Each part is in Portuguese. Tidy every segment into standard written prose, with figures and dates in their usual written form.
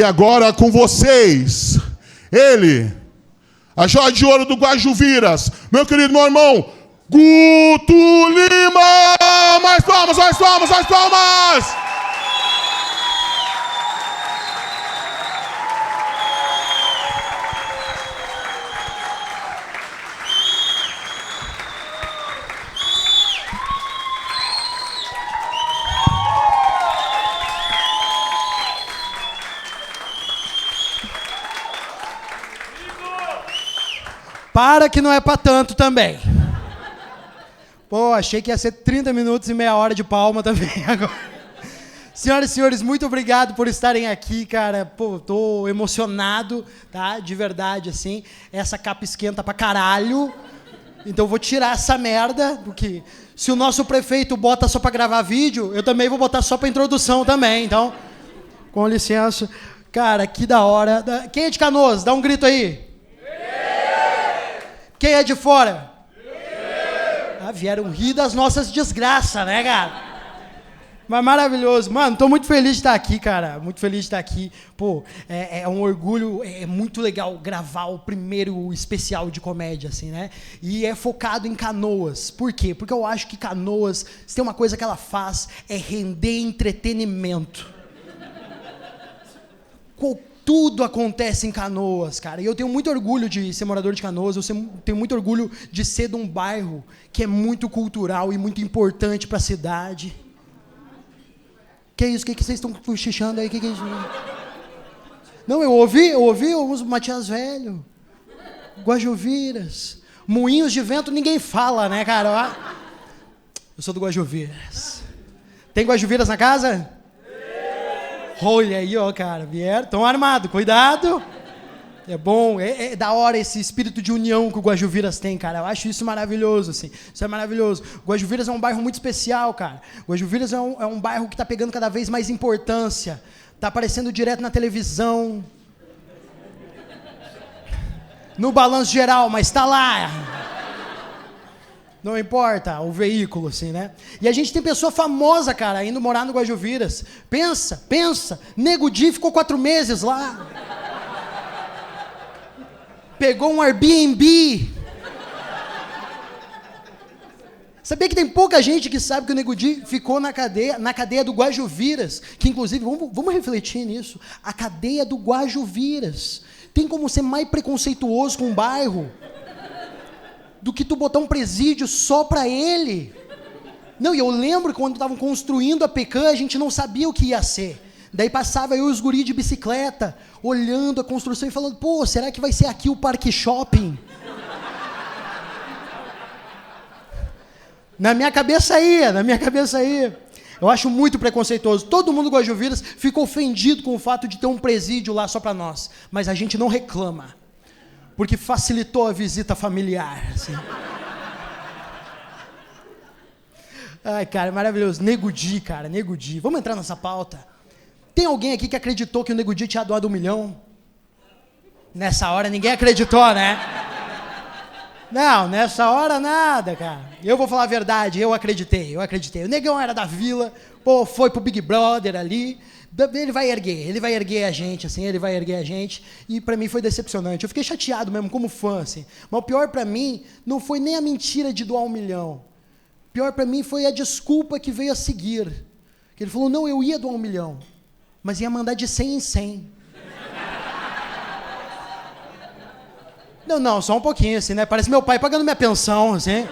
E agora com vocês, ele, a joia de ouro do Guajuviras, meu querido, meu irmão, Guto Lima! Mais palmas, mais palmas, mais palmas! Para que não é para tanto também. Pô, achei que ia ser 30 minutos e meia hora de palma também agora. Senhoras e senhores, muito obrigado por estarem aqui, cara. Pô, tô emocionado, tá? De verdade, assim. Essa capa esquenta pra caralho. Então vou tirar essa merda, porque se o nosso prefeito bota só pra gravar vídeo, eu também vou botar só pra introdução também. Então, com licença. Cara, que da hora. Quem é de Canoas? Dá um grito aí. Quem é de fora? Ah, vieram rir das nossas desgraças, né, cara? Mas maravilhoso. Mano, tô muito feliz de estar aqui, cara. Muito feliz de estar aqui. Pô, é um orgulho, é muito legal gravar o primeiro especial de comédia, assim, né? E é focado em Canoas. Por quê? Porque eu acho que Canoas, se tem uma coisa que ela faz, é render entretenimento. Tudo acontece em Canoas, cara. E eu tenho muito orgulho de ser morador de Canoas, tenho muito orgulho de ser de um bairro que é muito cultural e muito importante para a cidade. Que isso? O que vocês estão cochichando aí? Que é isso? Não, eu ouvi o Matias Velho, Guajuviras, Moinhos de Vento, ninguém fala, né, cara? Eu sou do Guajuviras. Tem Guajuviras na casa? Olha aí, ó, cara, vieram, estão armados, cuidado. É bom, é da hora esse espírito de união que o Guajuviras tem, cara. Eu acho isso maravilhoso, assim. Isso é maravilhoso. O Guajuviras é um bairro muito especial, cara. O Guajuviras é um bairro que está pegando cada vez mais importância. Está aparecendo direto na televisão. No balanço geral, mas está lá. Não importa o veículo, assim, né? E a gente tem pessoa famosa, cara, indo morar no Guajuviras. Pensa. Nego Di ficou 4 meses lá. Pegou um Airbnb. Sabia que tem pouca gente que sabe que o Nego Di ficou na cadeia do Guajuviras? Que, inclusive, vamos refletir nisso. A cadeia do Guajuviras. Tem como ser mais preconceituoso com um bairro do que tu botar um presídio só pra ele. Não, e eu lembro que quando estavam construindo a Pecan, a gente não sabia o que ia ser. Daí passava eu e os guris de bicicleta, olhando a construção e falando, pô, será que vai ser aqui o Parque Shopping? Na minha cabeça ia. Eu acho muito preconceituoso. Todo mundo do Guajuviras ficou ofendido com o fato de ter um presídio lá só pra nós. Mas a gente não reclama. Porque facilitou a visita familiar, assim. Ai, cara, maravilhoso. Nego Di, cara, Nego Di. Vamos entrar nessa pauta? Tem alguém aqui que acreditou que o Nego Di tinha doado 1 milhão? Nessa hora ninguém acreditou, né? Não, nessa hora nada, cara. Eu vou falar a verdade, eu acreditei. O Negão era da vila, pô, foi pro Big Brother ali. Ele vai erguer a gente, assim, e pra mim foi decepcionante. Eu fiquei chateado mesmo, como fã, assim. Mas o pior pra mim não foi nem a mentira de doar 1 milhão. O pior pra mim foi a desculpa que veio a seguir. Que ele falou, não, eu ia doar 1 milhão, mas ia mandar de 100 em 100. Não, só um pouquinho, assim, né? Parece meu pai pagando minha pensão, assim.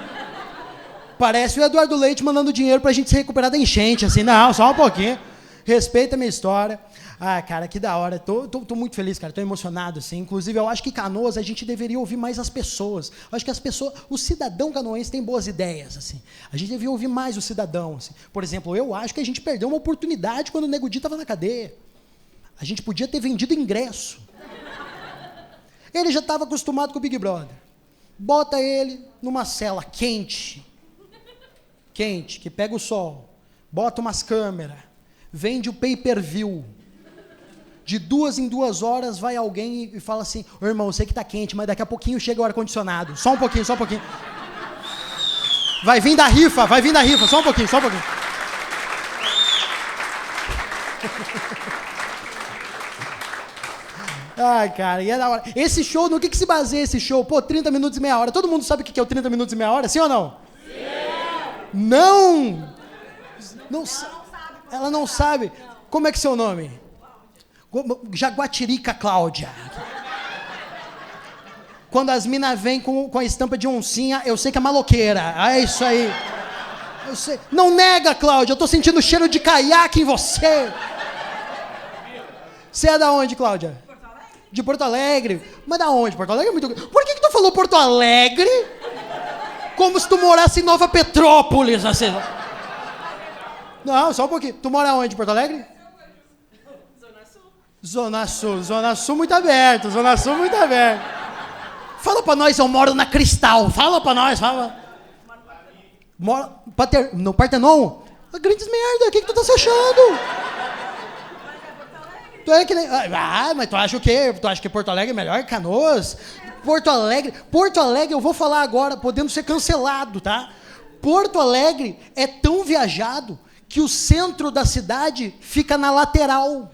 Parece o Eduardo Leite mandando dinheiro pra gente se recuperar da enchente, assim. Não, só um pouquinho. Respeita a minha história. Ah, cara, que da hora. Tô muito feliz, cara. Tô emocionado, assim. Inclusive, eu acho que Canoas, a gente deveria ouvir mais as pessoas. Eu acho que as pessoas... O cidadão canoense tem boas ideias, assim. A gente deveria ouvir mais o cidadão, assim. Por exemplo, eu acho que a gente perdeu uma oportunidade quando o Nego Di estava na cadeia. A gente podia ter vendido ingresso. Ele já estava acostumado com o Big Brother. Bota ele numa cela quente, que pega o sol. Bota umas câmeras. Vende o pay-per-view. De 2 em 2 horas vai alguém e fala assim, ô irmão, eu sei que tá quente, mas daqui a pouquinho chega o ar-condicionado. Só um pouquinho. Vai vir da rifa, só um pouquinho. Ai, cara, e é da hora. Esse show, no que se baseia esse show? Pô, 30 minutos e meia hora. Todo mundo sabe o que é o 30 minutos e meia hora, sim ou não? Sim! Não! Não sabe. Ela não sabe. Como é que é seu nome? Jaguatirica Cláudia. Quando as minas vêm com a estampa de oncinha, eu sei que é maloqueira. É isso aí. Eu sei. Não nega, Cláudia, eu tô sentindo o cheiro de caiaque em você. Você é da onde, Cláudia? Porto Alegre. De Porto Alegre? Mas da onde? Porto Alegre é muito... Por que tu falou Porto Alegre? Como se tu morasse em Nova Petrópolis, assim. Não, só um pouquinho. Tu mora onde, Porto Alegre? Zona Sul. Zona Sul. Zona Sul muito aberto. Zona Sul muito aberto. Fala pra nós, eu moro na Cristal. Fala pra nós, fala. Mora no Partenon? Grandes merda, o que tu tá se achando? Tu é que nem... mas tu acha o quê? Tu acha que Porto Alegre é melhor que Canoas? Porto Alegre, eu vou falar agora, podendo ser cancelado, tá? Porto Alegre é tão viajado que o centro da cidade fica na lateral.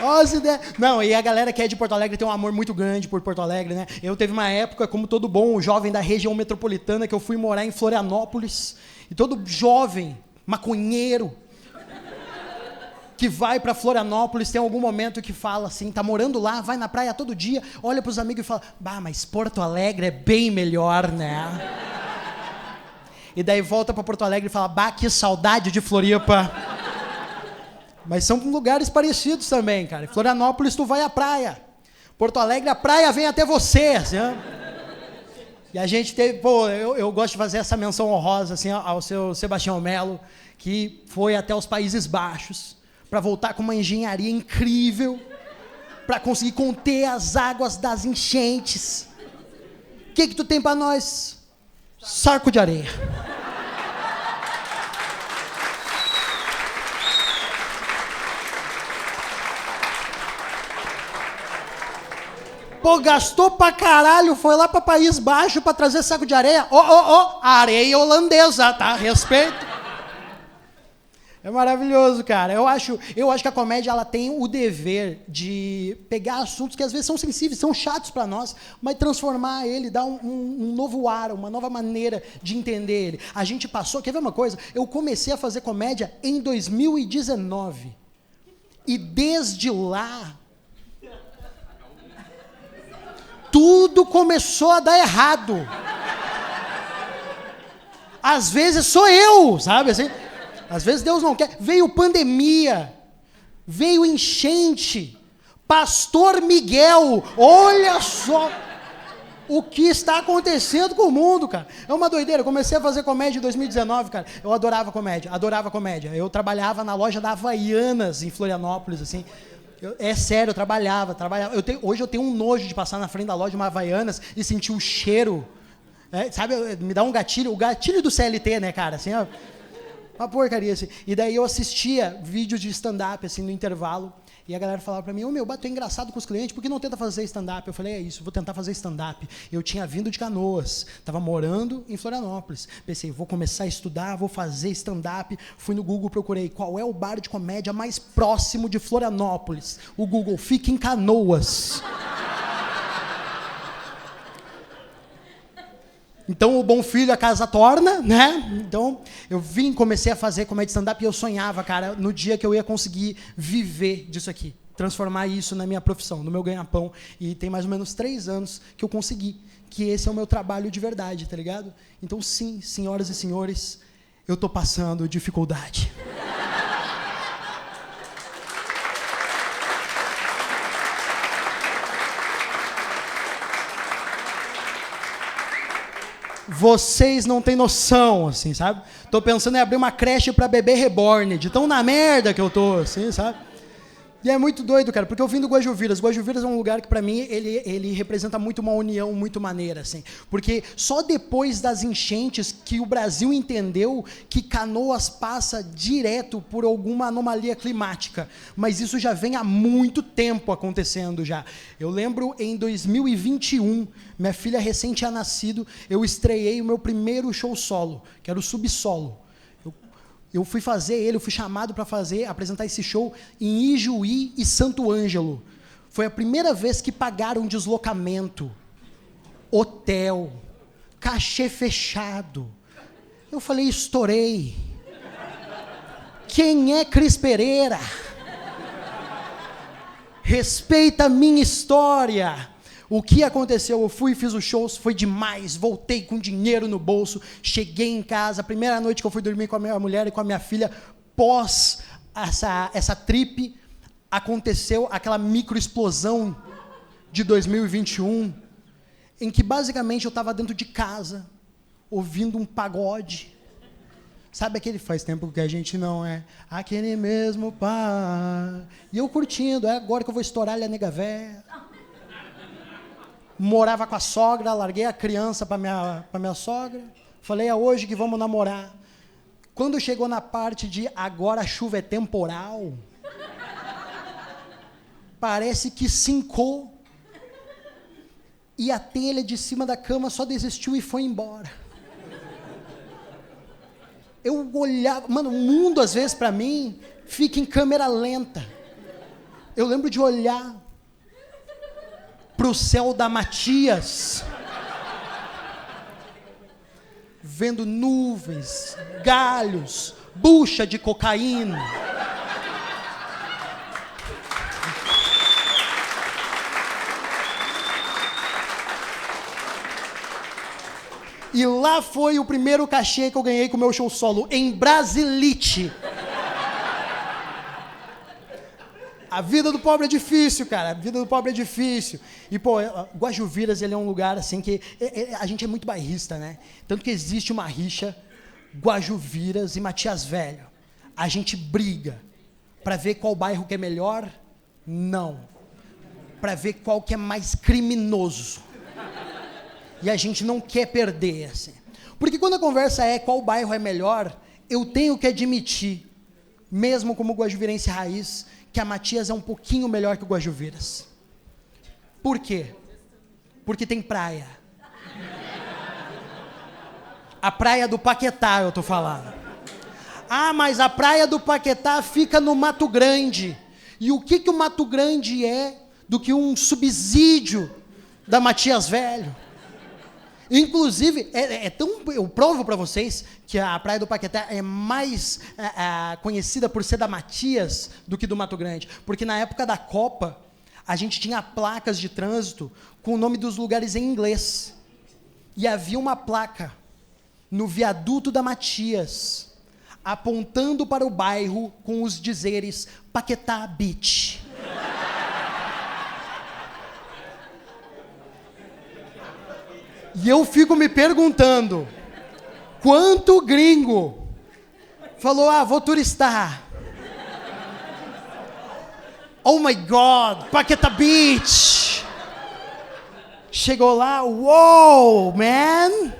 As ideias. Não, e a galera que é de Porto Alegre tem um amor muito grande por Porto Alegre, né? Eu teve uma época, como todo bom jovem da região metropolitana, que eu fui morar em Florianópolis. E todo jovem, maconheiro, que vai para Florianópolis, tem algum momento que fala assim, tá morando lá, vai na praia todo dia, olha pros amigos e fala, mas Porto Alegre é bem melhor, né? E daí volta para Porto Alegre e fala, que saudade de Floripa. Mas são lugares parecidos também, cara. Em Florianópolis tu vai à praia. Porto Alegre, a praia vem até você, assim, ó. E a gente teve, eu gosto de fazer essa menção honrosa, assim, ao seu Sebastião Melo, que foi até os Países Baixos, para voltar com uma engenharia incrível, para conseguir conter as águas das enchentes. O que tu tem para nós? Saco de areia. Pô, gastou pra caralho, foi lá pra País Baixo pra trazer saco de areia. Areia holandesa, tá? Respeito. É maravilhoso, cara. Eu acho que a comédia ela tem o dever de pegar assuntos que às vezes são sensíveis, são chatos pra nós, mas transformar ele, dar um novo ar, uma nova maneira de entender ele. A gente passou, quer ver uma coisa? Eu comecei a fazer comédia em 2019. E desde lá, tudo começou a dar errado. Às vezes sou eu, sabe assim? Às vezes Deus não quer. Veio pandemia, veio enchente, Pastor Miguel, olha só o que está acontecendo com o mundo, cara. É uma doideira. Eu comecei a fazer comédia em 2019, cara. Eu adorava comédia. Eu trabalhava na loja da Havaianas, em Florianópolis, assim. É sério, eu trabalhava. Hoje eu tenho um nojo de passar na frente da loja de uma Havaianas e sentir o cheiro. Sabe, me dá um gatilho, o gatilho do CLT, né, cara? Assim, ó, uma porcaria, assim. E daí eu assistia vídeos de stand-up, assim, no intervalo. E a galera falava pra mim, tu é engraçado com os clientes, por que não tenta fazer stand-up? Eu falei, é isso, vou tentar fazer stand-up. Eu tinha vindo de Canoas, estava morando em Florianópolis. Pensei, vou começar a estudar, vou fazer stand-up. Fui no Google, procurei qual é o bar de comédia mais próximo de Florianópolis. O Google, fica em Canoas. Então, o bom filho a casa torna, né? Então, eu comecei a fazer comédia stand-up e eu sonhava, cara, no dia que eu ia conseguir viver disso aqui. Transformar isso na minha profissão, no meu ganha-pão. E tem mais ou menos 3 anos que eu consegui. Que esse é o meu trabalho de verdade, tá ligado? Então, sim, senhoras e senhores, eu tô passando dificuldade. Vocês não têm noção, assim, sabe? Tô pensando em abrir uma creche para bebê reborn, de tão na merda que eu tô, assim, sabe? E é muito doido, cara, porque eu vim do Guajuviras. Guajuviras é um lugar que, pra mim, ele representa muito uma união muito maneira, assim. Porque só depois das enchentes que o Brasil entendeu que Canoas passa direto por alguma anomalia climática. Mas isso já vem há muito tempo acontecendo já. Eu lembro, em 2021, minha filha recém tinha nascido, eu estreiei o meu primeiro show solo, que era o Subsolo. Eu fui chamado para apresentar esse show em Ijuí e Santo Ângelo. Foi a primeira vez que pagaram deslocamento, hotel, cachê fechado. Eu falei, estourei. Quem é Cris Pereira? Respeita a minha história. O que aconteceu? Eu fui, fiz os shows, foi demais, voltei com dinheiro no bolso, cheguei em casa, a primeira noite que eu fui dormir com a minha mulher e com a minha filha, pós essa trip, aconteceu aquela microexplosão de 2021, em que basicamente eu estava dentro de casa, ouvindo um pagode. Sabe aquele faz tempo que a gente não é aquele mesmo pá. E eu curtindo, é agora que eu vou estourar a nega véia. Morava com a sogra, larguei a criança para minha sogra. Falei, é hoje que vamos namorar. Quando chegou na parte de agora a chuva é temporal, parece que sincou. E a telha de cima da cama só desistiu e foi embora. Eu olhava... Mano, o mundo, às vezes, para mim, fica em câmera lenta. Eu lembro de olhar para o céu da Matias, vendo nuvens, galhos, bucha de cocaína. E lá foi o primeiro cachê que eu ganhei com o meu show solo, em Brasilite. A vida do pobre é difícil, cara. A vida do pobre é difícil. E, pô, Guajuviras, ele é um lugar, assim, que... a gente é muito bairrista, né? Tanto que existe uma rixa, Guajuviras e Matias Velho. A gente briga para ver qual bairro que é melhor? Não. Para ver qual que é mais criminoso. E a gente não quer perder, assim. Porque quando a conversa é qual bairro é melhor, eu tenho que admitir, mesmo como guajuvirense raiz, que a Matias é um pouquinho melhor que o Guajuviras. Por quê? Porque tem praia. A praia do Paquetá, eu tô falando. Ah, mas a praia do Paquetá fica no Mato Grande. E o que o Mato Grande é do que um subsídio da Matias Velho? Inclusive, eu provo para vocês que a Praia do Paquetá é mais conhecida por ser da Matias do que do Mato Grande. Porque na época da Copa, a gente tinha placas de trânsito com o nome dos lugares em inglês. E havia uma placa no viaduto da Matias, apontando para o bairro com os dizeres Paquetá Beach. E eu fico me perguntando, quanto gringo falou, vou turistar. Oh my God, Paquetá Beach. Chegou lá, wow, man.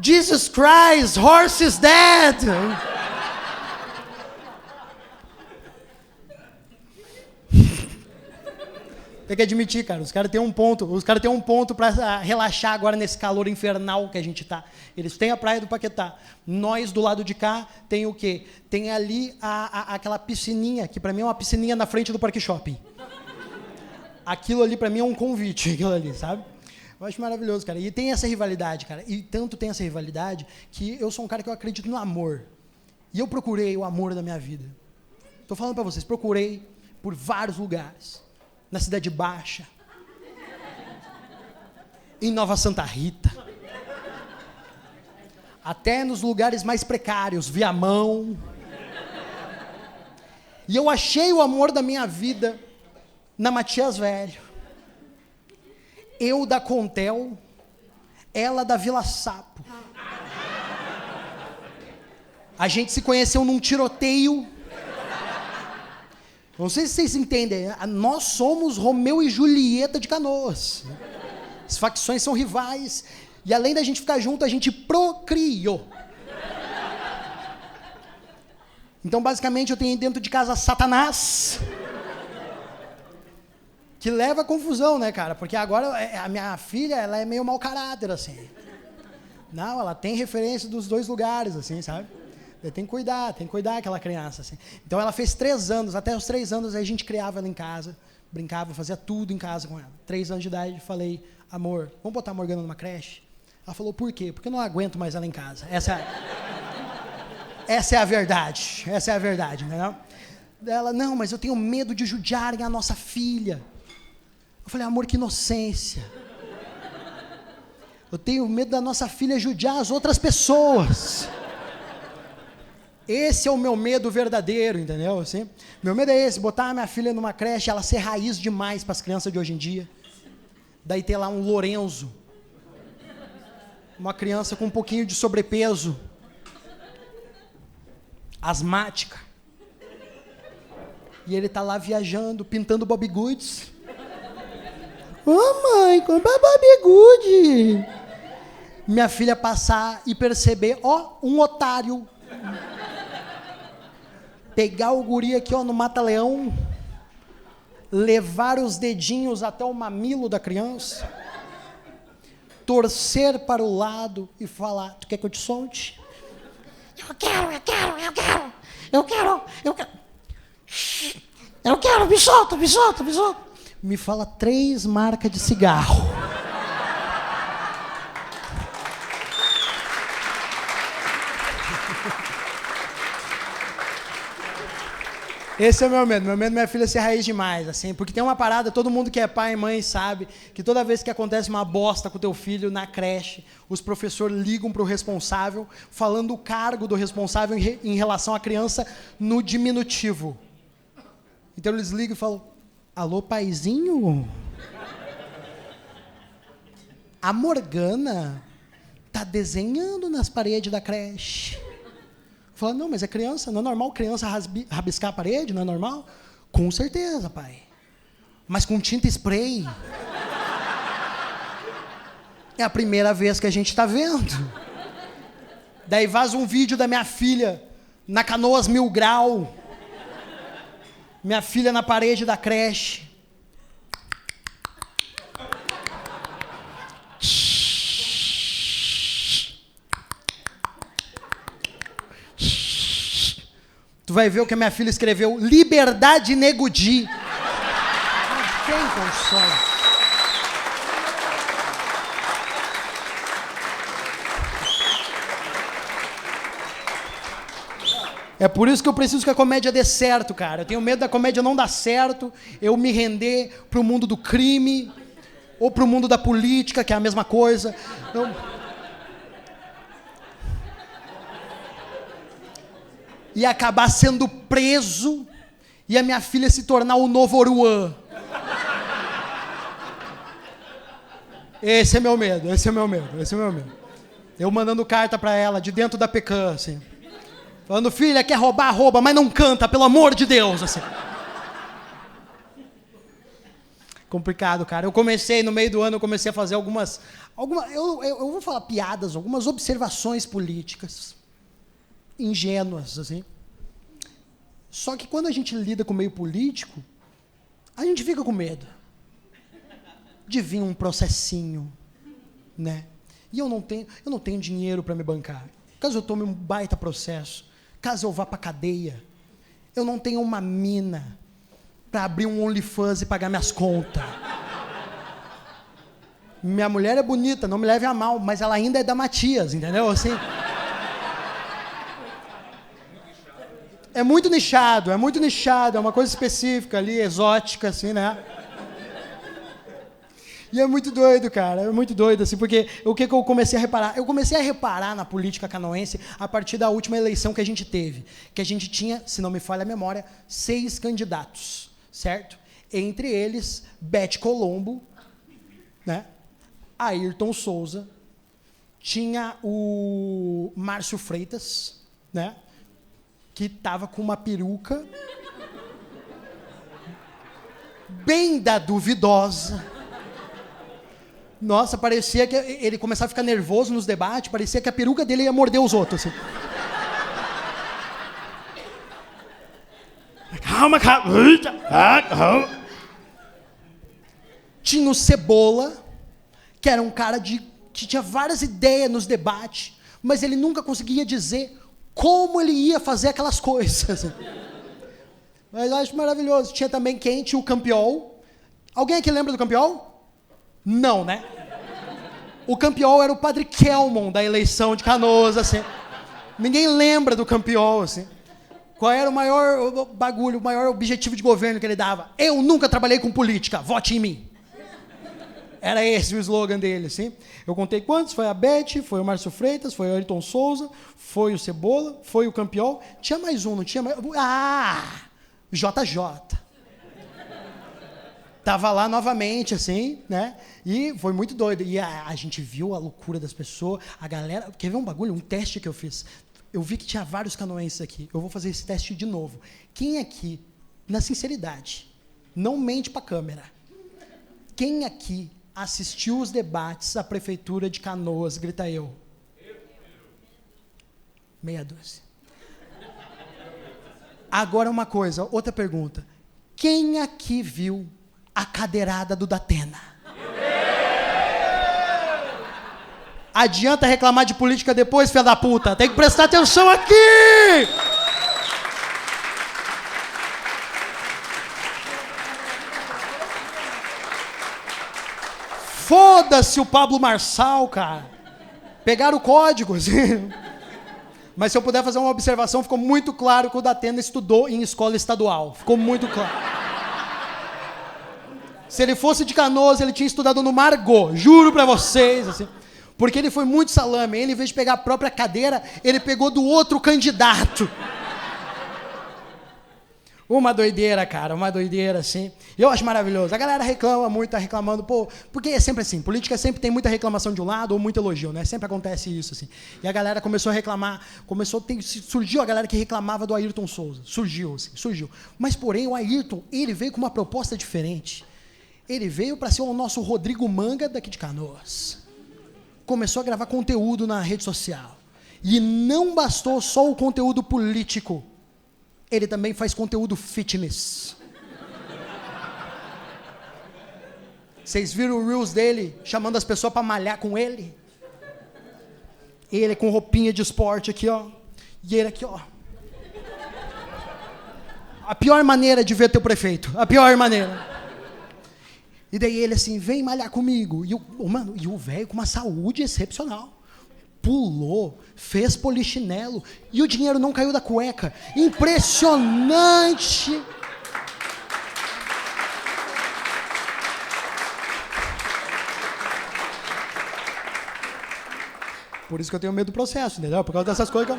Jesus Christ, horse is dead. Tem que admitir, cara, os caras têm um ponto para relaxar agora nesse calor infernal que a gente tá. Eles têm a Praia do Paquetá. Nós, do lado de cá, tem o quê? Tem ali aquela piscininha, que para mim é uma piscininha na frente do Parque Shopping. Aquilo ali para mim é um convite, aquilo ali, sabe? Eu acho maravilhoso, cara. E tem essa rivalidade, cara. E tanto tem essa rivalidade que eu sou um cara que eu acredito no amor. E eu procurei o amor da minha vida. Tô falando para vocês, procurei por vários lugares. Na Cidade Baixa, em Nova Santa Rita, até nos lugares mais precários, Viamão. E eu achei o amor da minha vida na Matias Velho. Eu da Contel, ela da Vila Sapo. A gente se conheceu num tiroteio. Não sei se vocês entendem, nós somos Romeu e Julieta de Canoas. As facções são rivais, e além da gente ficar junto, a gente procriou. Então, basicamente, eu tenho dentro de casa Satanás, que leva a confusão, né, cara? Porque agora a minha filha, ela é meio mau caráter, assim. Não, ela tem referência dos dois lugares, assim, sabe? Tem que cuidar aquela criança, assim. Então ela fez 3 anos, até os 3 anos a gente criava ela em casa, brincava, fazia tudo em casa com ela. 3 anos de idade, falei, amor, vamos botar a Morgana numa creche? Ela falou, por quê? Porque eu não aguento mais ela em casa. Essa é a verdade, entendeu? Ela, não, mas eu tenho medo de judiarem a nossa filha. Eu falei, amor, que inocência. Eu tenho medo da nossa filha judiar as outras pessoas. Esse é o meu medo verdadeiro, entendeu? Assim, meu medo é esse, botar a minha filha numa creche, ela ser raiz demais para as crianças de hoje em dia. Daí ter lá um Lorenzo, uma criança com um pouquinho de sobrepeso, asmática. E ele tá lá viajando, pintando Bobbie Goods. Ô mãe, compra Bobbie Good. Minha filha passar e perceber, um otário. Pegar o guri aqui, no mata-leão, levar os dedinhos até o mamilo da criança, torcer para o lado e falar, tu quer que eu te solte? Eu quero, me solta. Me fala 3 marcas de cigarro. Esse é o meu medo é minha filha ser raiz demais, assim, porque tem uma parada, todo mundo que é pai e mãe sabe, que toda vez que acontece uma bosta com o teu filho na creche, os professores ligam para o responsável, falando o cargo do responsável em relação à criança no diminutivo. Então eles ligam e falam, alô, paizinho? A Morgana tá desenhando nas paredes da creche. Fala, não, mas é criança, não é normal criança rabiscar a parede, não é normal? Com certeza, pai. Mas com tinta spray. É a primeira vez que a gente está vendo. Daí vaza um vídeo da minha filha na Canoas Mil Grau. Minha filha na parede da creche. Tu vai ver o que a minha filha escreveu. Liberdade Negudi. Não tem condição. É por isso que eu preciso que a comédia dê certo, cara. Eu tenho medo da comédia não dar certo, eu me render pro mundo do crime, ou pro mundo da política, que é a mesma coisa. E acabar sendo preso e a minha filha se tornar o novo Oruan. Esse é meu medo. Eu mandando carta pra ela de dentro da Pecan, assim. Falando, filha, quer roubar, rouba, mas não canta, pelo amor de Deus, assim. Complicado, cara. No meio do ano, eu comecei a fazer algumas eu vou falar piadas, algumas observações políticas. Ingênuas, assim. Só que quando a gente lida com o meio político, a gente fica com medo de vir um processinho, né? E eu não tenho dinheiro para me bancar. Caso eu tome um baita processo, caso eu vá para cadeia, eu não tenho uma mina para abrir um OnlyFans e pagar minhas contas. Minha mulher é bonita, não me leve a mal, mas ela ainda é da Matias, entendeu? Assim, é muito nichado, é uma coisa específica ali, exótica, assim, né? E é muito doido, cara, assim, porque o que eu comecei a reparar? Eu comecei a reparar na política canoense a partir da última eleição que a gente teve, que a gente tinha, se não me falha a memória, 6 candidatos, certo? Entre eles, Bete Colombo, né? Ayrton Souza, tinha o Márcio Freitas, né? Que tava com uma peruca bem da duvidosa. Nossa, parecia que ele começava a ficar nervoso nos debates, parecia que a peruca dele ia morder os outros, assim. Calma, calma. Tinha o Cebola, que era um cara que tinha várias ideias nos debates, mas ele nunca conseguia dizer como ele ia fazer aquelas coisas. Mas eu acho maravilhoso. Tinha também quem? Tinha o Campiol. Alguém aqui lembra do Campiol? Não, né? O Campiol era o Padre Kelmon da eleição de Canoas, assim. Ninguém lembra do Campiol, assim. Qual era o maior bagulho, o maior objetivo de governo que ele dava? Eu nunca trabalhei com política, vote em mim. Era esse o slogan dele, assim. Eu contei quantos, foi a Beth, foi o Márcio Freitas, foi o Ayrton Souza, foi o Cebola, foi o Campiol. Tinha mais um, não tinha mais... JJ. Tava lá novamente, assim, né? E foi muito doido. E a gente viu a loucura das pessoas, a galera... Quer ver um bagulho? Um teste que eu fiz. Eu vi que tinha vários canoenses aqui. Eu vou fazer esse teste de novo. Quem aqui, na sinceridade, não mente pra câmera. Quem aqui assistiu os debates à Prefeitura de Canoas? Grita eu. Meia dúzia. Agora uma coisa, outra pergunta. Quem aqui viu a cadeirada do Datena? Adianta reclamar de política depois, filha da puta. Tem que prestar atenção aqui! Foda-se o Pablo Marçal, cara. Pegaram o código, assim. Mas se eu puder fazer uma observação, ficou muito claro que o Datena estudou em escola estadual. Ficou muito claro. Se ele fosse de Canoas, ele tinha estudado no Margot. Juro pra vocês, assim. Porque ele foi muito salame. Ele, em vez de pegar a própria cadeira, ele pegou do outro candidato. Uma doideira, cara, uma doideira, assim. Eu acho maravilhoso. A galera reclama muito, tá reclamando, pô, porque é sempre assim, política sempre tem muita reclamação de um lado ou muito elogio, né? Sempre acontece isso, assim. E a galera começou a reclamar, surgiu a galera que reclamava do Ayrton Souza. Surgiu. Mas, porém, o Ayrton, ele veio com uma proposta diferente. Ele veio para ser o nosso Rodrigo Manga daqui de Canoas. Começou a gravar conteúdo na rede social. E não bastou só o conteúdo político. Ele também faz conteúdo fitness. Vocês viram o Reels dele chamando as pessoas para malhar com ele? Ele com roupinha de esporte aqui, ó. E ele aqui, ó. A pior maneira de ver teu prefeito. A pior maneira. E daí ele assim, vem malhar comigo. E o velho com uma saúde excepcional. Pulou, fez polichinelo e o dinheiro não caiu da cueca. Impressionante! Por isso que eu tenho medo do processo, entendeu? Por causa dessas coisas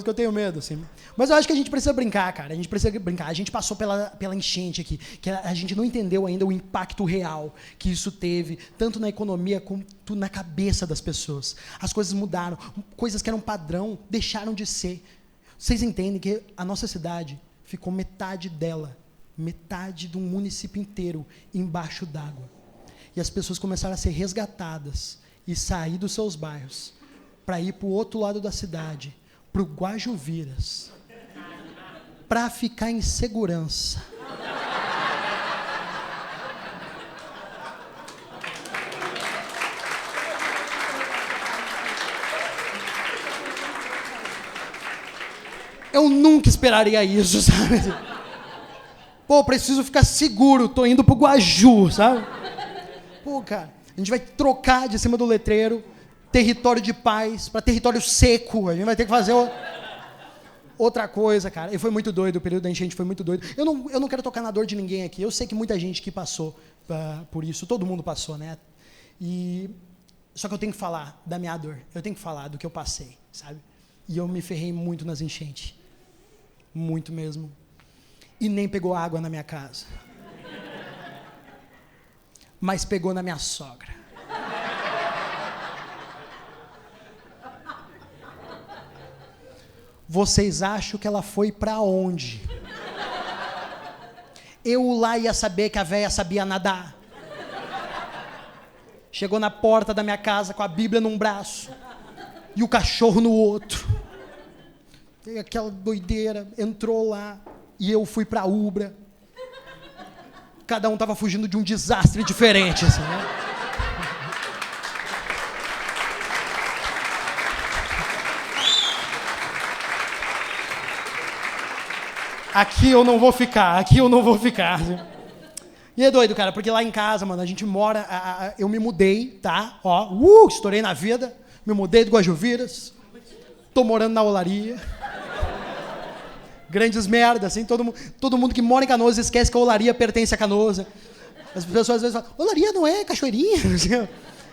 que eu tenho medo, assim. Mas eu acho que a gente precisa brincar, cara. A gente precisa brincar. A gente passou pela enchente aqui, que a gente não entendeu ainda o impacto real que isso teve, tanto na economia quanto na cabeça das pessoas. As coisas mudaram. Coisas que eram padrão deixaram de ser. Vocês entendem que a nossa cidade ficou metade dela, metade de um município inteiro embaixo d'água. E as pessoas começaram a ser resgatadas e sair dos seus bairros para ir para o outro lado da cidade, para o Guajuviras, para ficar em segurança. Eu nunca esperaria isso, sabe? Pô, preciso ficar seguro, tô indo pro Guaju, sabe? Pô, cara, a gente vai trocar de cima do letreiro território de paz para território seco. A gente vai ter que fazer outra coisa, cara. E foi muito doido, o período da enchente foi muito doido. Eu não quero tocar na dor de ninguém aqui. Eu sei que muita gente que passou por isso, todo mundo passou, né? Só que eu tenho que falar da minha dor. Eu tenho que falar do que eu passei, sabe? E eu me ferrei muito nas enchentes. Muito mesmo. E nem pegou água na minha casa. Mas pegou na minha sogra. Vocês acham que ela foi para onde? Eu lá ia saber que a véia sabia nadar. Chegou na porta da minha casa com a Bíblia num braço e o cachorro no outro. E aquela doideira, entrou lá e eu fui pra Ubra. Cada um tava fugindo de um desastre diferente, assim, né? Aqui eu não vou ficar. E é doido, cara, porque lá em casa, mano, a gente mora, eu me mudei, tá? Ó, estourei na vida, me mudei do Guajuviras, tô morando na Olaria. Grandes merdas, assim, todo mundo que mora em Canoas esquece que a Olaria pertence a Canoas. As pessoas às vezes falam, Olaria não é Cachoeirinha?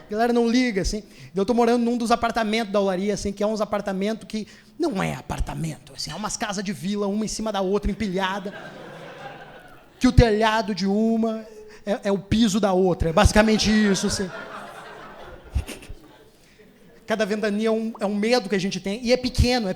A galera não liga, assim. Eu tô morando num dos apartamentos da Olaria, assim, que é uns apartamentos que não é apartamento, assim, é umas casas de vila, uma em cima da outra, empilhada. Que o telhado de uma é o piso da outra, é basicamente isso, assim. Cada ventania é um medo que a gente tem, e é pequeno.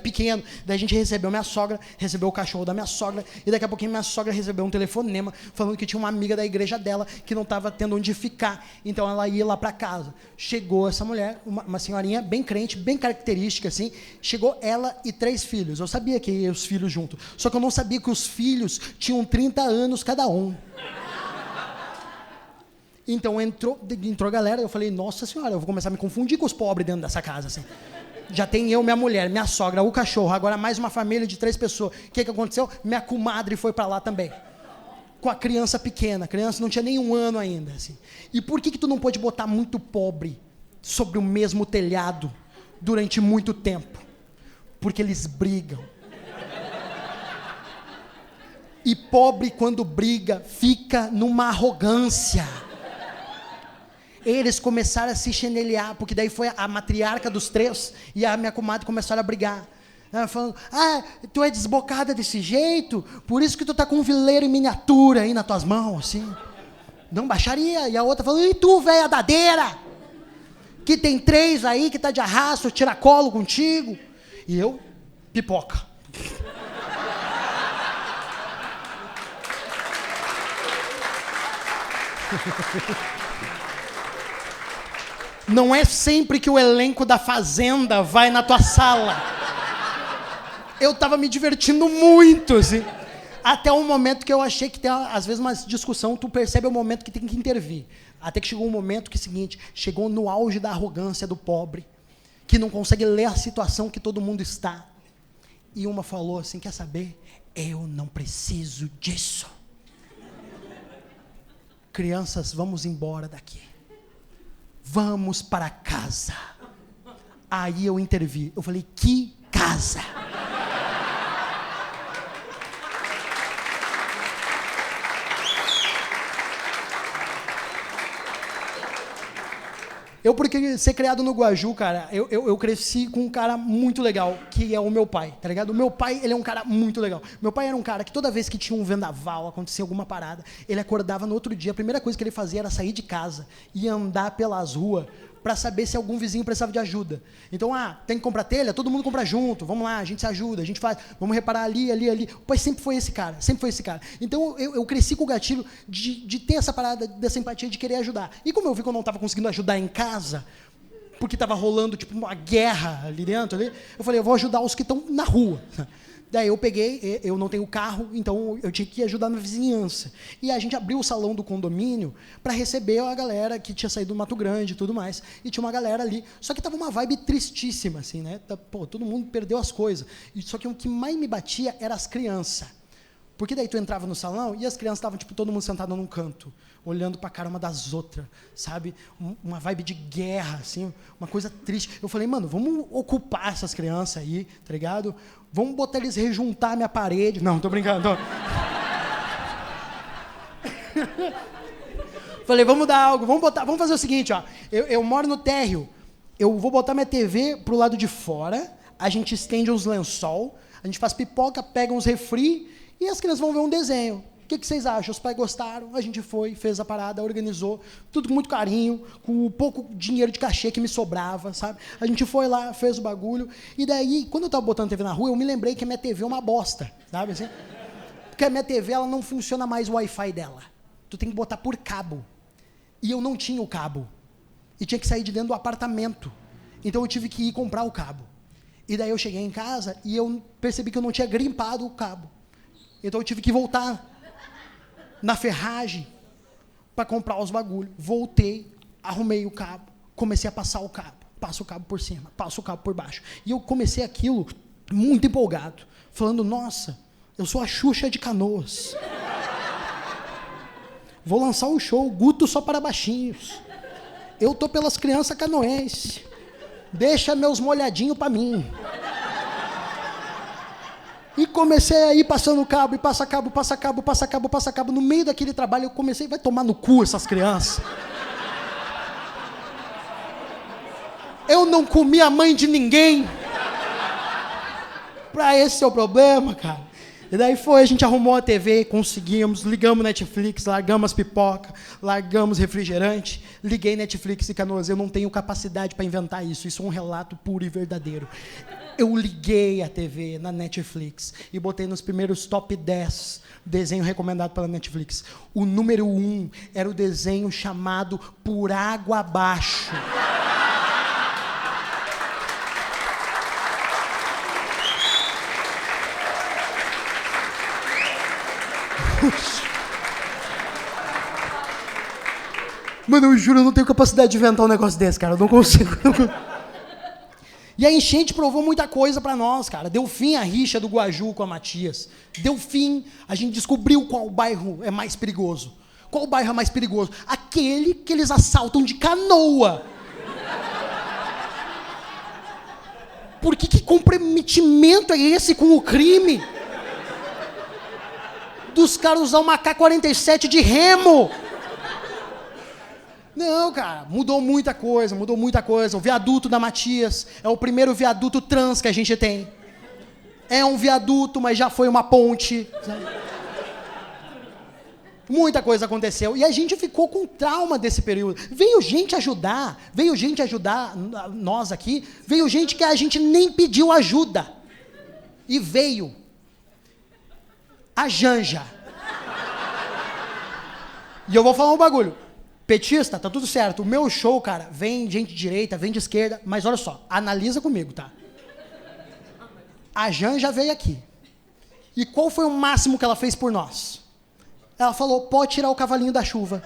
Daí a gente recebeu minha sogra, recebeu o cachorro da minha sogra, e daqui a pouquinho minha sogra recebeu um telefonema falando que tinha uma amiga da igreja dela que não estava tendo onde ficar, então ela ia lá para casa. Chegou essa mulher, uma senhorinha bem crente, bem característica, assim, chegou ela e 3 filhos. Eu sabia que ia os filhos junto, só que eu não sabia que os filhos tinham 30 anos cada um. Então entrou a galera, eu falei, nossa senhora, eu vou começar a me confundir com os pobres dentro dessa casa, assim. Já tem eu, minha mulher, minha sogra, o cachorro, agora mais uma família de 3 pessoas. O que aconteceu? Minha comadre foi para lá também. Com a criança pequena, a criança não tinha nem 1 ano ainda, assim. E por que tu não pode botar muito pobre sobre o mesmo telhado durante muito tempo? Porque eles brigam. E pobre, quando briga, fica numa arrogância. Eles começaram a se chinelear, porque daí foi a matriarca dos 3 e a minha comadre começaram a brigar. Ela falando, tu é desbocada desse jeito, por isso que tu tá com um vileiro em miniatura aí nas tuas mãos, assim. Não, baixaria. E a outra falando, e tu, véia dadeira, que tem 3 aí, que tá de arrasto, tiracolo contigo. E eu, pipoca. Não é sempre que o elenco da Fazenda vai na tua sala. Eu tava me divertindo muito, assim. Até o momento que eu achei que tem, às vezes, uma discussão, tu percebe o momento que tem que intervir. Até que chegou um momento que é o seguinte, chegou no auge da arrogância do pobre, que não consegue ler a situação que todo mundo está. E uma falou assim, quer saber? Eu não preciso disso. Crianças, vamos embora daqui. Vamos para casa. Aí eu intervi. Eu falei, que casa? Eu, porque ser criado no Guaju, cara, eu cresci com um cara muito legal, que é o meu pai, tá ligado? O meu pai, ele é um cara muito legal. Meu pai era um cara que toda vez que tinha um vendaval, acontecia alguma parada, ele acordava no outro dia, a primeira coisa que ele fazia era sair de casa e andar pelas ruas para saber se algum vizinho precisava de ajuda. Então, tem que comprar telha? Todo mundo compra junto, vamos lá, a gente se ajuda, a gente faz, vamos reparar ali. O pai sempre foi esse cara. Então, eu cresci com o gatilho de ter essa parada, dessa empatia, de querer ajudar. E como eu vi que eu não estava conseguindo ajudar em casa, porque estava rolando tipo uma guerra ali dentro, eu falei, eu vou ajudar os que estão na rua. Daí eu peguei, eu não tenho carro, então eu tinha que ajudar na vizinhança. E a gente abriu o salão do condomínio para receber a galera que tinha saído do Mato Grande e tudo mais. E tinha uma galera ali, só que tava uma vibe tristíssima, assim, né? Pô, todo mundo perdeu as coisas. Só que o que mais me batia era as crianças. Porque daí tu entrava no salão e as crianças estavam, tipo, todo mundo sentado num canto, olhando pra cara uma das outras, sabe? Uma vibe de guerra, assim, uma coisa triste. Eu falei, mano, vamos ocupar essas crianças aí, tá ligado? Vamos botar eles rejuntar a minha parede. Não, tô brincando. Falei, vamos dar algo, vamos fazer o seguinte, ó. Eu moro no térreo, eu vou botar minha TV pro lado de fora, a gente estende uns lençol, a gente faz pipoca, pega uns refri, e as crianças vão ver um desenho. O que vocês acham? Os pais gostaram, a gente foi, fez a parada, organizou, tudo com muito carinho, com o pouco dinheiro de cachê que me sobrava, sabe? A gente foi lá, fez o bagulho, e daí, quando eu estava botando TV na rua, eu me lembrei que a minha TV é uma bosta, sabe assim? Porque a minha TV, ela não funciona mais o Wi-Fi dela. Tu tem que botar por cabo. E eu não tinha o cabo. E tinha que sair de dentro do apartamento. Então eu tive que ir comprar o cabo. E daí eu cheguei em casa e eu percebi que eu não tinha grimpado o cabo. Então eu tive que voltar na ferragem para comprar os bagulhos. Voltei, arrumei o cabo, comecei a passar o cabo. Passo o cabo por cima, passo o cabo por baixo. E eu comecei aquilo muito empolgado, falando, nossa, eu sou a Xuxa de Canoas. Vou lançar um show, Guto só para baixinhos. Eu tô pelas crianças canoenses. Deixa meus molhadinhos para mim. E comecei a ir passando cabo, e passa cabo, passa cabo, passa cabo, passa cabo. No meio daquele trabalho eu comecei, vai tomar no cu essas crianças. Eu não comi a mãe de ninguém. Pra esse é o problema, cara. E daí foi, a gente arrumou a TV, conseguimos, ligamos Netflix, largamos as pipoca, largamos refrigerante, liguei Netflix e Canoas. Eu não tenho capacidade para inventar isso, isso é um relato puro e verdadeiro. Eu liguei a TV na Netflix e botei nos primeiros top 10 desenho recomendado pela Netflix. O número 1 era o desenho chamado Por Água Abaixo. Mano, eu juro, eu não tenho capacidade de inventar um negócio desse, cara. Eu não consigo. E a enchente provou muita coisa pra nós, cara. Deu fim à rixa do Guaju com a Matias. Deu fim, a gente descobriu qual bairro é mais perigoso. Qual bairro é mais perigoso? Aquele que eles assaltam de canoa. Por que comprometimento é esse com o crime? Dos caras usar uma AK-47 de remo. Não, cara, mudou muita coisa. O viaduto da Matias é o primeiro viaduto trans que a gente tem. É um viaduto, mas já foi uma ponte. Sabe? Muita coisa aconteceu. E a gente ficou com trauma desse período. Veio gente ajudar nós aqui, veio gente que a gente nem pediu ajuda. E veio a Janja. E eu vou falar um bagulho. Petista, tá tudo certo. O meu show, cara, vem gente de direita, vem de esquerda, mas olha só, analisa comigo, tá? A Janja veio aqui. E qual foi o máximo que ela fez por nós? Ela falou, pode tirar o cavalinho da chuva.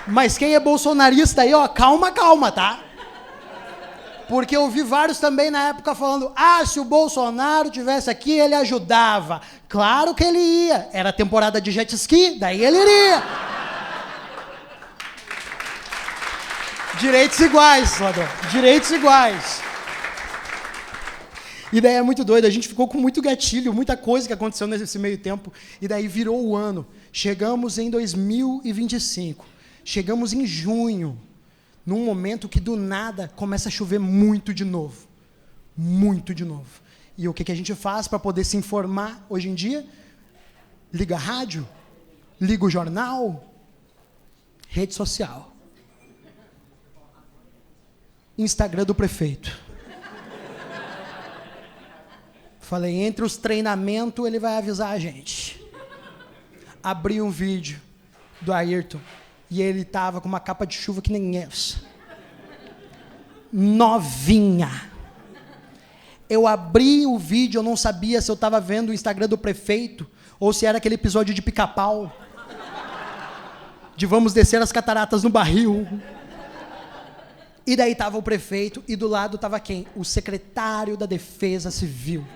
Mas quem é bolsonarista aí, ó, calma, tá? Porque eu vi vários também na época falando, se o Bolsonaro tivesse aqui, ele ajudava. Claro que ele ia. Era temporada de jet ski, daí ele iria. Direitos iguais, Salvador. Direitos iguais. E daí é muito doido, a gente ficou com muito gatilho, muita coisa que aconteceu nesse meio tempo. E daí virou o ano. Chegamos em 2025. Chegamos em junho, num momento que do nada começa a chover muito de novo. Muito de novo. E o que a gente faz para poder se informar hoje em dia? Liga a rádio, liga o jornal, rede social. Instagram do prefeito. Falei, entre os treinamentos ele vai avisar a gente. Abri um vídeo do Ayrton. E ele tava com uma capa de chuva que nem essa. Novinha. Eu abri o vídeo, eu não sabia se eu estava vendo o Instagram do prefeito ou se era aquele episódio de Pica-Pau. De vamos descer as cataratas no barril. E daí tava o prefeito e do lado tava quem? O secretário da Defesa Civil.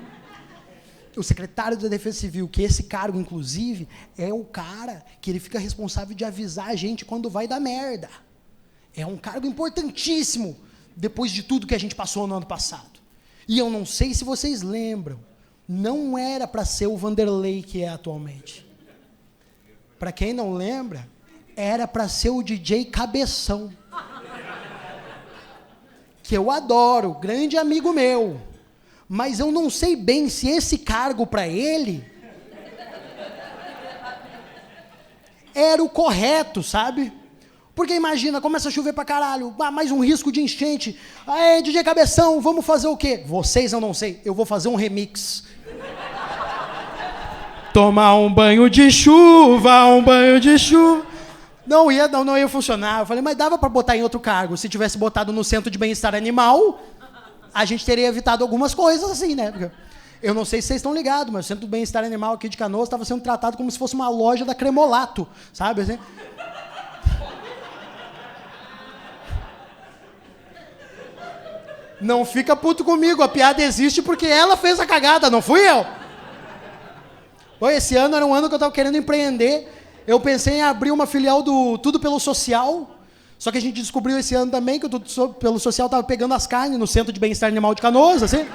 O secretário da Defesa Civil, que esse cargo, inclusive, é o cara que ele fica responsável de avisar a gente quando vai dar merda. É um cargo importantíssimo, depois de tudo que a gente passou no ano passado. E eu não sei se vocês lembram, não era para ser o Vanderlei que é atualmente. Para quem não lembra, era para ser o DJ Cabeção. Que eu adoro, grande amigo meu. Mas eu não sei bem se esse cargo para ele era o correto, sabe? Porque imagina, começa a chover pra caralho, mais um risco de enchente. Aê, DJ Cabeção, vamos fazer o quê? Vocês eu não sei, eu vou fazer um remix. Tomar um banho de chuva, um banho de chuva. Não ia funcionar. Eu falei, mas dava pra botar em outro cargo. Se tivesse botado no Centro de Bem-Estar Animal, a gente teria evitado algumas coisas assim, né? Porque eu não sei se vocês estão ligados, mas o Centro de Bem-Estar Animal aqui de Canoas estava sendo tratado como se fosse uma loja da Cremolato, sabe? Assim? Não fica puto comigo, a piada existe porque ela fez a cagada, não fui eu. Pô, esse ano era um ano que eu estava querendo empreender. Eu pensei em abrir uma filial do Tudo Pelo Social, só que a gente descobriu esse ano também que o Tudo Pelo Social estava pegando as carnes no Centro de Bem-Estar Animal de Canoas, assim.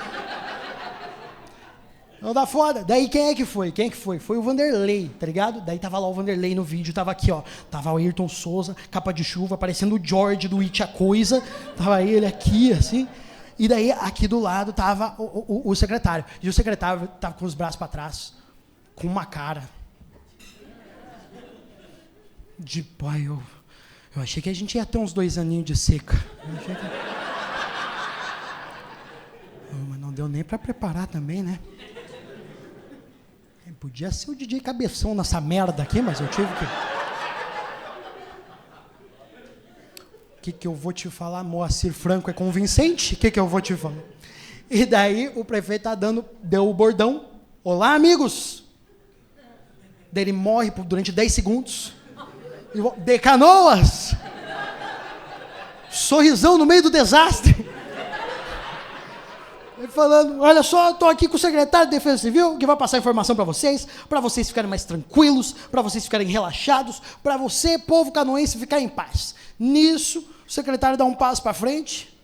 Não dá foda. Daí quem é que foi? Foi o Vanderlei, tá ligado? Daí tava lá o Vanderlei no vídeo, tava aqui, ó. Tava o Ayrton Souza, capa de chuva, parecendo o George do It a Coisa. Tava ele aqui, assim. E daí, aqui do lado, tava o secretário. E o secretário tava com os braços para trás, com uma cara de pai. Eu achei que a gente ia ter uns 2 aninhos de seca. Mas não deu nem para preparar também, né? Podia ser o DJ Cabeção nessa merda aqui, mas eu tive que... O que eu vou te falar? Moacir Franco é convincente? O que eu vou te falar? E daí o prefeito deu o bordão. Olá, amigos! Daí ele morre durante 10 segundos. De Canoas! Sorrisão no meio do desastre. Ele falando, olha só, estou aqui com o secretário de Defesa Civil, que vai passar informação para vocês ficarem mais tranquilos, para vocês ficarem relaxados, para você, povo canoense, ficar em paz. Nisso, o secretário dá um passo para frente,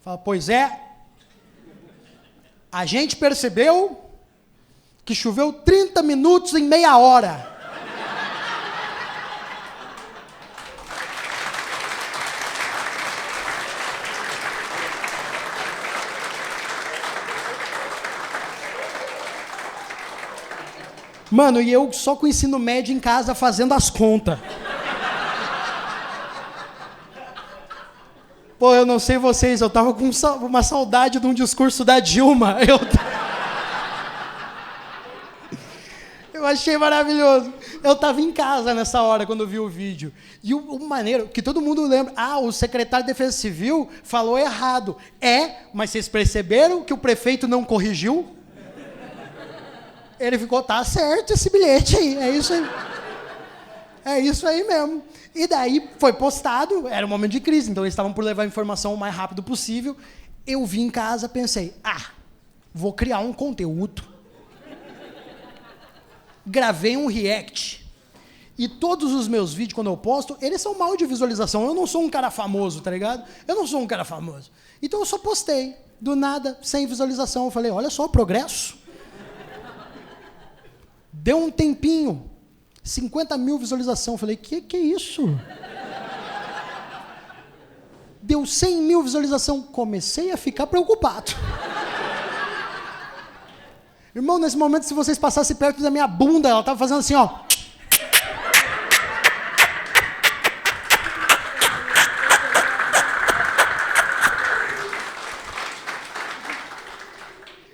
fala, pois é, a gente percebeu que choveu 30 minutos em meia hora. Mano, e eu só com o ensino médio em casa fazendo as contas. Pô, eu não sei vocês, eu tava com uma saudade de um discurso da Dilma. Eu achei maravilhoso. Eu tava em casa nessa hora, quando eu vi o vídeo. E o maneiro, que todo mundo lembra, o secretário de Defesa Civil falou errado. Mas vocês perceberam que o prefeito não corrigiu? Ele ficou, tá certo esse bilhete aí, é isso aí. É isso aí mesmo. E daí foi postado, era um momento de crise, então eles estavam por levar a informação o mais rápido possível. Eu vim em casa, pensei, vou criar um conteúdo. Gravei um react. E todos os meus vídeos, quando eu posto, eles são mal de visualização. Eu não sou um cara famoso, tá ligado? Eu não sou um cara famoso. Então eu só postei, do nada, sem visualização. Eu falei, olha só o progresso. Deu um tempinho, 50 mil visualizações. Falei, que é isso? Deu 100 mil visualizações. Comecei a ficar preocupado. Irmão, nesse momento, se vocês passassem perto da minha bunda, ela estava fazendo assim, ó.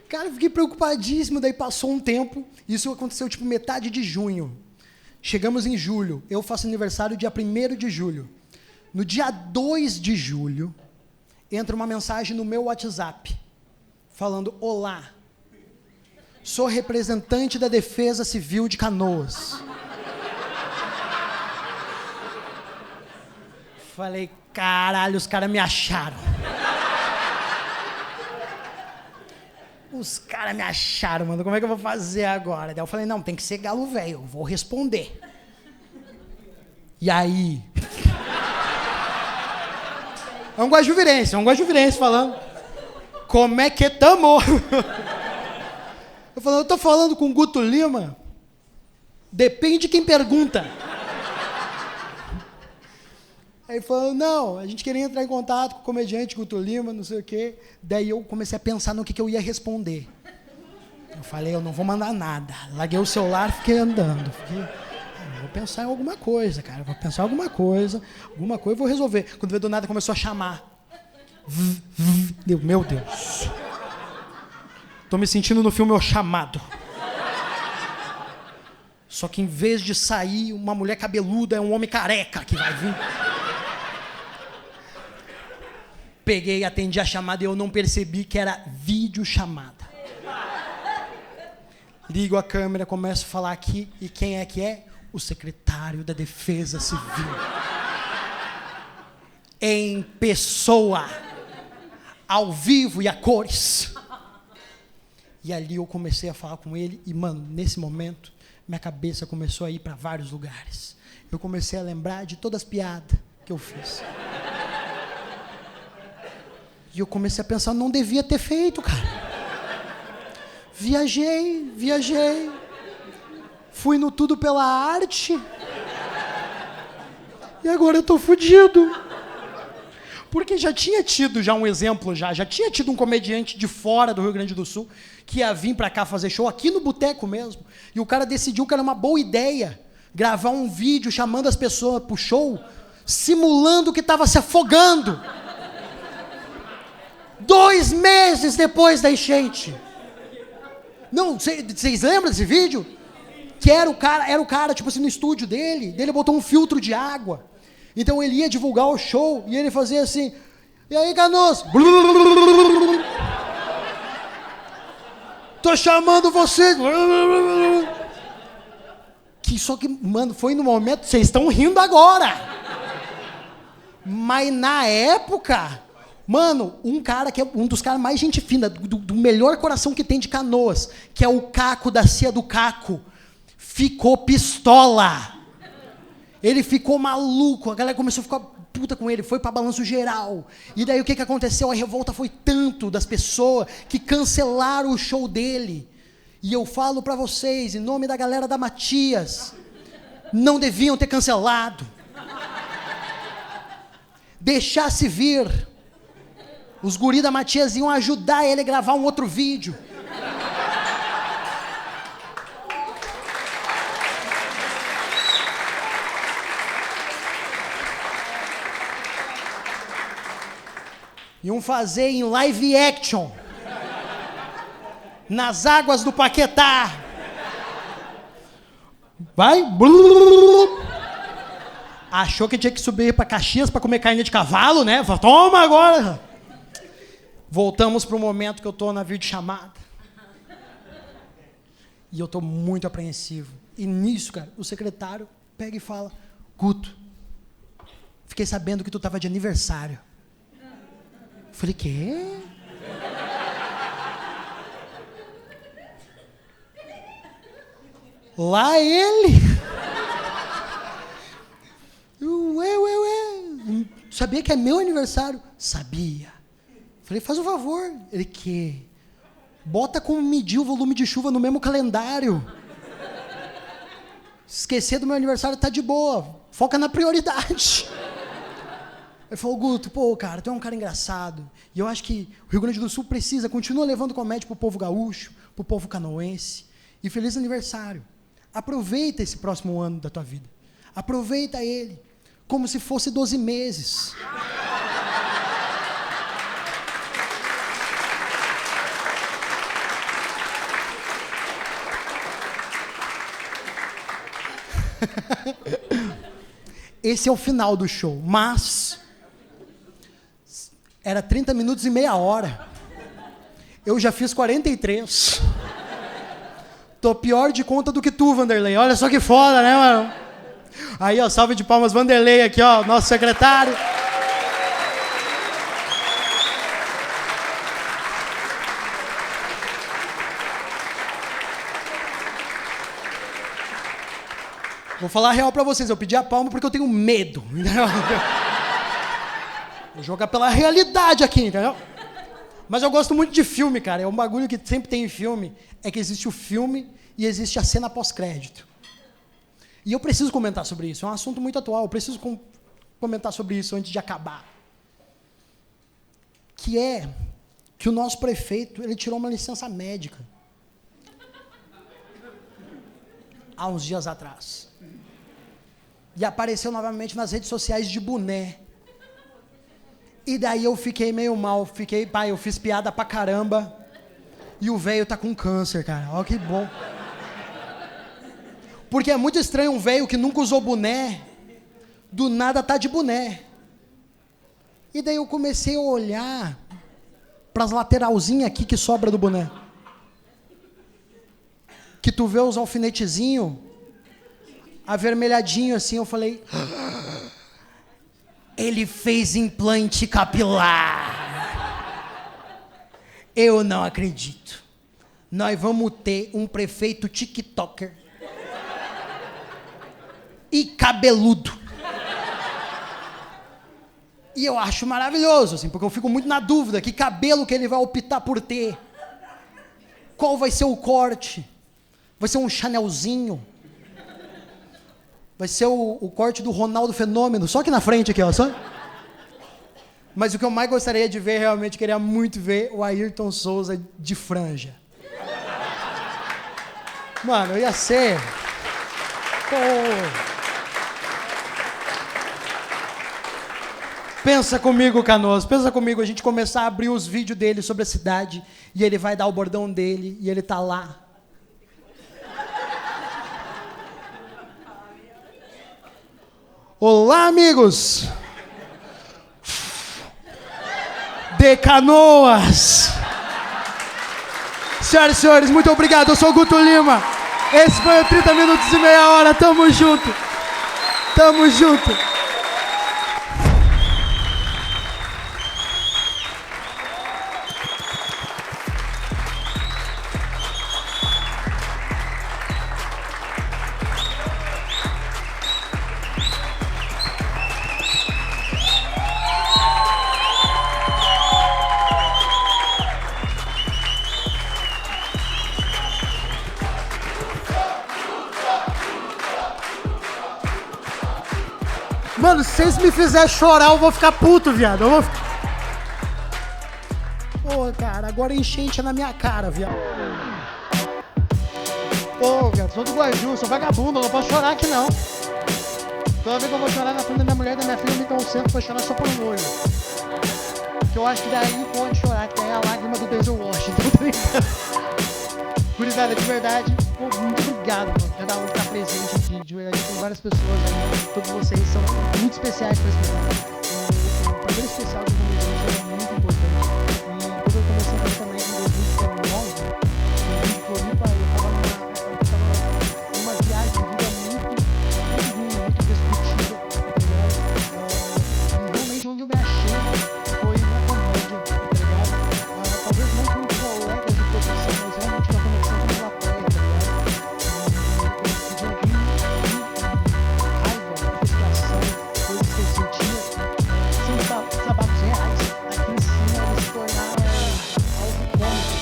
Cara, eu fiquei preocupadíssimo, daí passou um tempo, isso aconteceu tipo metade de junho. Chegamos em julho, eu faço aniversário dia 1º de julho. No dia 2 de julho, entra uma mensagem no meu WhatsApp, falando, olá, sou representante da Defesa Civil de Canoas. Falei, caralho, os caras me acharam. Os caras me acharam, mano, como é que eu vou fazer agora? Daí eu falei, não, tem que ser galo velho, eu vou responder. E aí? É um guajuvirense falando, como é que tamo? Eu tô falando com o Guto Lima, depende de quem pergunta. Aí falou, não, a gente queria entrar em contato com o comediante Guto Lima, não sei o quê. Daí eu comecei a pensar no que eu ia responder. Eu falei, eu não vou mandar nada. Larguei o celular, fiquei andando. vou pensar em alguma coisa, cara. Vou pensar em alguma coisa eu vou resolver. Quando veio do nada, começou a chamar. Meu Deus. Tô me sentindo no filme O Chamado. Só que em vez de sair uma mulher cabeluda, é um homem careca que vai vir. Peguei, atendi a chamada e eu não percebi que era videochamada. Ligo a câmera, começo a falar aqui, e quem é que é? O secretário da Defesa Civil. Em pessoa. Ao vivo e a cores. E ali eu comecei a falar com ele, e mano, nesse momento, minha cabeça começou a ir para vários lugares. Eu comecei a lembrar de todas as piadas que eu fiz. E eu comecei a pensar, não devia ter feito, cara. Viajei. Fui no tudo pela arte. E agora eu tô fudido. Porque já tinha tido um exemplo, já tinha tido um comediante de fora do Rio Grande do Sul que ia vir pra cá fazer show, aqui no boteco mesmo, e o cara decidiu que era uma boa ideia gravar um vídeo chamando as pessoas pro show, simulando que estava se afogando. 2 meses depois da enchente. Não, vocês lembram desse vídeo? Que era o cara, tipo assim, no estúdio dele botou um filtro de água. Então ele ia divulgar o show e ele fazia assim, e aí, Canoas? Tô chamando vocês. Só que, mano, foi no momento, vocês estão rindo agora. Mas na época, mano, um cara que é um dos caras mais gente fina, do melhor coração que tem de Canoas, que é o Caco da Cia do Caco, ficou pistola. Ele ficou maluco, a galera começou a ficar puta com ele, foi pra balanço geral. E daí o que aconteceu? A revolta foi tanto das pessoas que cancelaram o show dele. E eu falo pra vocês, em nome da galera da Matias, não deviam ter cancelado. Deixasse vir. Os guris da Matias iam ajudar ele a gravar um outro vídeo. Iam fazer em live action. Nas águas do Paquetá. Vai. Achou que tinha que subir para Caxias para comer carne de cavalo, né? Toma agora. Voltamos para o momento que eu estou na videochamada. E eu estou muito apreensivo. E nisso, cara, o secretário pega e fala, Guto, fiquei sabendo que tu estava de aniversário. Falei, quê? Lá ele. Ué. Sabia que é meu aniversário? Sabia. Falei, faz um favor. Ele, quê? Bota como medir o volume de chuva no mesmo calendário. Esquecer do meu aniversário tá de boa. Foca na prioridade. Ele falou, Guto, pô, cara, tu é um cara engraçado. E eu acho que o Rio Grande do Sul continua levando comédia pro povo gaúcho, pro povo canoense. E feliz aniversário. Aproveita esse próximo ano da tua vida. Aproveita ele como se fosse 12 meses. Esse é o final do show, mas era 30 minutos e meia hora. Eu já fiz 43. Tô pior de conta do que tu, Vanderlei. Olha só que foda, né, mano? Aí, ó, salve de palmas, Vanderlei aqui, ó, nosso secretário. Vou falar a real pra vocês, eu pedi a palma porque eu tenho medo. Vou jogar pela realidade aqui, entendeu? Mas eu gosto muito de filme, cara. É um bagulho que sempre tem em filme. É que existe o filme e existe a cena pós-crédito. E eu preciso comentar sobre isso. É um assunto muito atual. Eu preciso comentar sobre isso antes de acabar. Que é que o nosso prefeito, ele tirou uma licença médica. Há uns dias atrás. E apareceu novamente nas redes sociais de boné. E daí eu fiquei meio mal. Eu fiz piada pra caramba. E o velho tá com câncer, cara. Ó, que bom. Porque é muito estranho um velho que nunca usou boné, do nada tá de boné. E daí eu comecei a olhar pras lateralzinhas aqui que sobra do boné. Que tu vê os alfinetezinhos avermelhadinho assim, eu falei... Ele fez implante capilar. Eu não acredito. Nós vamos ter um prefeito tiktoker. E cabeludo. E eu acho maravilhoso, assim, porque eu fico muito na dúvida, que cabelo que ele vai optar por ter. Qual vai ser o corte? Vai ser um Chanelzinho? Vai ser o corte do Ronaldo Fenômeno, só aqui na frente, aqui, ó, só. Mas o que eu mais gostaria de ver, realmente, queria muito ver o Ayrton Souza de franja. Mano, eu ia ser... Pô. Pensa comigo, Canoas, pensa comigo, a gente começar a abrir os vídeos dele sobre a cidade, e ele vai dar o bordão dele, e ele tá lá. Olá, amigos de Canoas. Senhoras e senhores, muito obrigado. Eu sou o Guto Lima. Esse foi o 30 Minutos e Meia Hora. Tamo junto. Tamo junto. Mano, se vocês me fizerem chorar, eu vou ficar puto, viado. Pô, cara, agora enchente na minha cara, viado. Pô, viado, sou do Guaju, sou vagabundo, eu não posso chorar aqui, não. Toda vez que eu vou chorar na frente da minha mulher e da minha filha, eu me concentro pra chorar só por um olho. Que eu acho que daí pode chorar, que daí é a lágrima do Denzel Washington, tá ligado? Gurizada, de verdade, pô, muito obrigado, mano, por estar presente aqui, de verdade, tem várias pessoas aí, todos vocês são muito especiais para esse programa. O primeiro especial que eu vou é muito importante, e quando eu comecei a fazer também em 2019, em Floripa, eu tava numa viagem de vida muito ruim, muito destrutiva, tá ligado? E realmente onde eu me achei foi na comédia, tá ligado? Talvez não com colegas de profissão, mas realmente na conexão com a plateia, tá ligado? Desabafos reais aqui em cima, eles se tornaram algo cômico.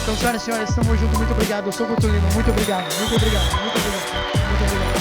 Então, senhoras e senhores, estamos juntos, muito obrigado. Eu sou o Guto Lima, muito obrigado, muito obrigado, muito obrigado, muito obrigado.